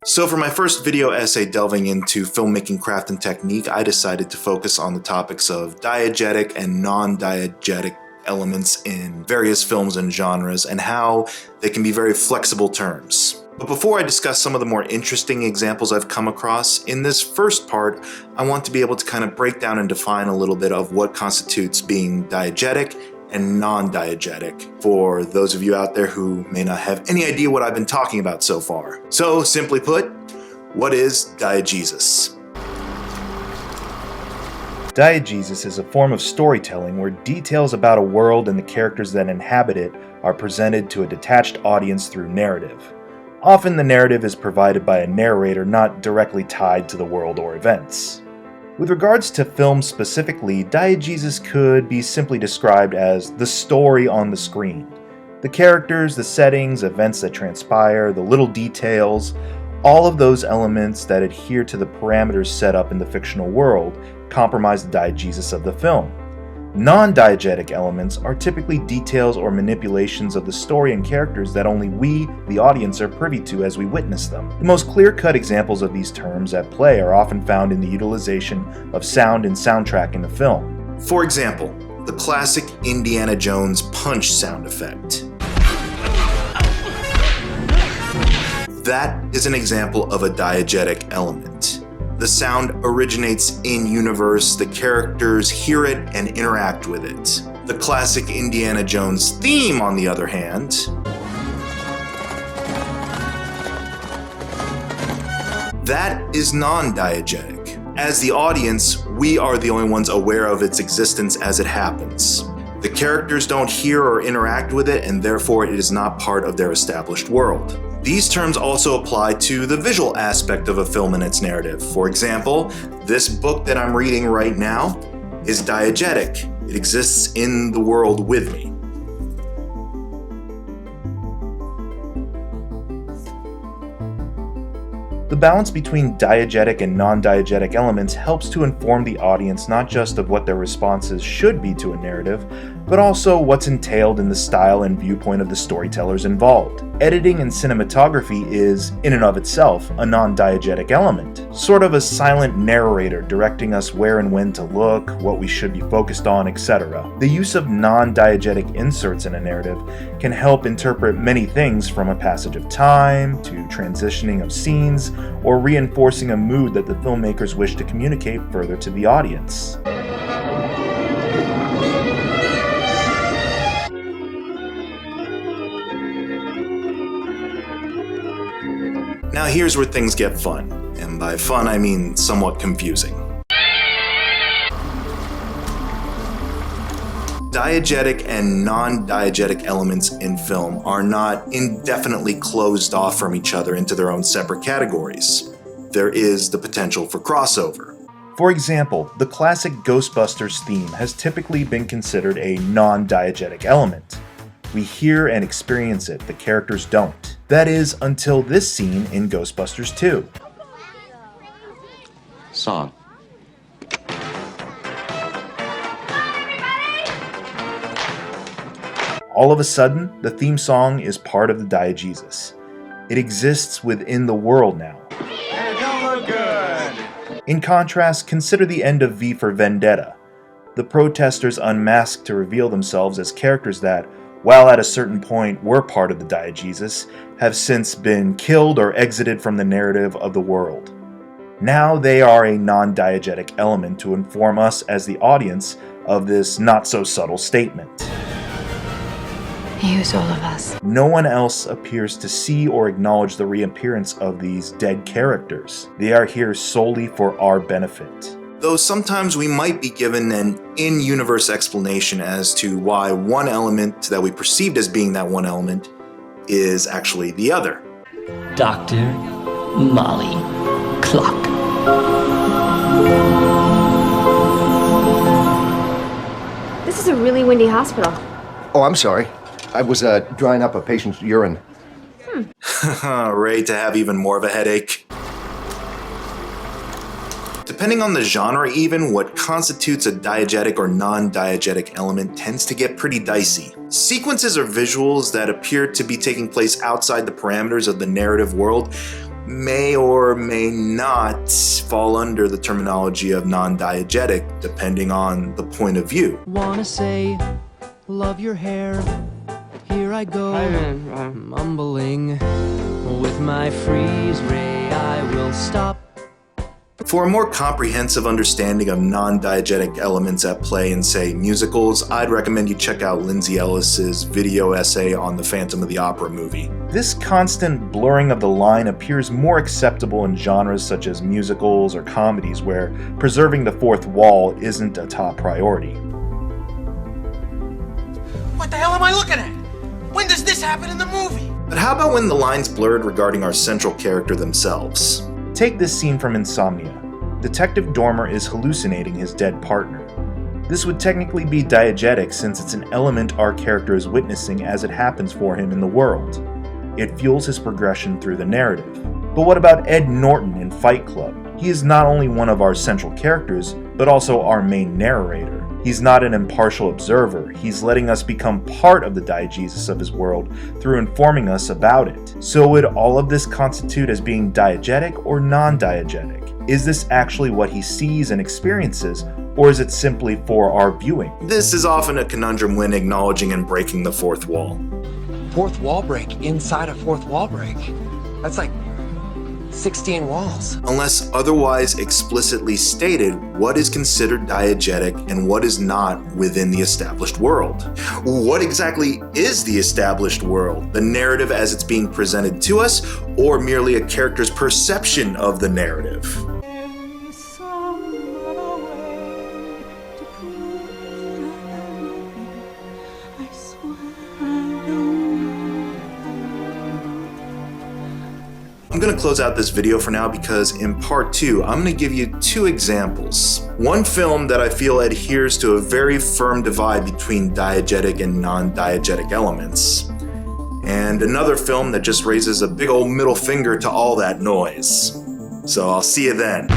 So for my first video essay delving into filmmaking craft and technique, I decided to focus on the topics of diegetic and non-diegetic elements in various films and genres, and how they can be very flexible terms. But before I discuss some of the more interesting examples I've come across, in this first part, I want to be able to kind of break down and define a little bit of what constitutes being diegetic and non-diegetic, for those of you out there who may not have any idea what I've been talking about so far. So, simply put, what is diegesis? Diegesis is a form of storytelling where details about a world and the characters that inhabit it are presented to a detached audience through narrative. Often the narrative is provided by a narrator not directly tied to the world or events. With regards to film specifically, diegesis could be simply described as the story on the screen. The characters, the settings, events that transpire, the little details, all of those elements that adhere to the parameters set up in the fictional world comprise the diegesis of the film. Non-diegetic elements are typically details or manipulations of the story and characters that only we, the audience, are privy to as we witness them. The most clear-cut examples of these terms at play are often found in the utilization of sound and soundtrack in the film. For example, the classic Indiana Jones punch sound effect. That is an example of a diegetic element. The sound originates in-universe, the characters hear it and interact with it. The classic Indiana Jones theme, on the other hand, that is non-diegetic. As the audience, we are the only ones aware of its existence as it happens. The characters don't hear or interact with it, and therefore it is not part of their established world. These terms also apply to the visual aspect of a film and its narrative. For example, this book that I'm reading right now is diegetic. It exists in the world with me. The balance between diegetic and non-diegetic elements helps to inform the audience not just of what their responses should be to a narrative, but also what's entailed in the style and viewpoint of the storytellers involved. Editing and cinematography is, in and of itself, a non-diegetic element, sort of a silent narrator directing us where and when to look, what we should be focused on, etc. The use of non-diegetic inserts in a narrative can help interpret many things, from a passage of time, to transitioning of scenes, or reinforcing a mood that the filmmakers wish to communicate further to the audience. Now here's where things get fun, and by fun I mean somewhat confusing. Diegetic and non-diegetic elements in film are not indefinitely closed off from each other into their own separate categories. There is the potential for crossover. For example, the classic Ghostbusters theme has typically been considered a non-diegetic element. We hear and experience it, the characters don't. That is, until this scene in Ghostbusters 2. Song. All of a sudden, the theme song is part of the diegesis. It exists within the world now. And it don't look good! In contrast, consider the end of V for Vendetta. The protesters unmask to reveal themselves as characters that, while at a certain point were part of the diegesis, have since been killed or exited from the narrative of the world. Now they are a non-diegetic element to inform us as the audience of this not-so-subtle statement. He was all of us. No one else appears to see or acknowledge the reappearance of these dead characters. They are here solely for our benefit. Though sometimes we might be given an in-universe explanation as to why one element that we perceived as being that one element is actually the other. Dr. Molly Clock. This is a really windy hospital. Oh, I'm sorry. I was drying up a patient's urine. Ready to have even more of a headache? Depending on the genre even, what constitutes a diegetic or non-diegetic element tends to get pretty dicey. Sequences or visuals that appear to be taking place outside the parameters of the narrative world may or may not fall under the terminology of non-diegetic, depending on the point of view. Wanna say, love your hair. Here I go, mumbling. With my freeze ray, I will stop. For a more comprehensive understanding of non-diegetic elements at play in, say, musicals, I'd recommend you check out Lindsay Ellis's video essay on the Phantom of the Opera movie. This constant blurring of the line appears more acceptable in genres such as musicals or comedies, where preserving the fourth wall isn't a top priority. What the hell am I looking at? When does this happen in the movie? But how about when the line's blurred regarding our central character themselves? Take this scene from Insomnia. Detective Dormer is hallucinating his dead partner. This would technically be diegetic since it's an element our character is witnessing as it happens for him in the world. It fuels his progression through the narrative. But what about Ed Norton in Fight Club? He is not only one of our central characters, but also our main narrator. He's not an impartial observer, he's letting us become part of the diegesis of his world through informing us about it. So would all of this constitute as being diegetic or non-diegetic? Is this actually what he sees and experiences, or is it simply for our viewing? This is often a conundrum when acknowledging and breaking the fourth wall. Fourth wall break inside a fourth wall break. That's like 16 walls. Unless otherwise explicitly stated what is considered diegetic and what is not within the established world. What exactly is the established world? The narrative as it's being presented to us, or merely a character's perception of the narrative? I'm going to close out this video for now because in part 2, I'm going to give you 2 examples. One film that I feel adheres to a very firm divide between diegetic and non-diegetic elements. And another film that just raises a big old middle finger to all that noise. So I'll see you then.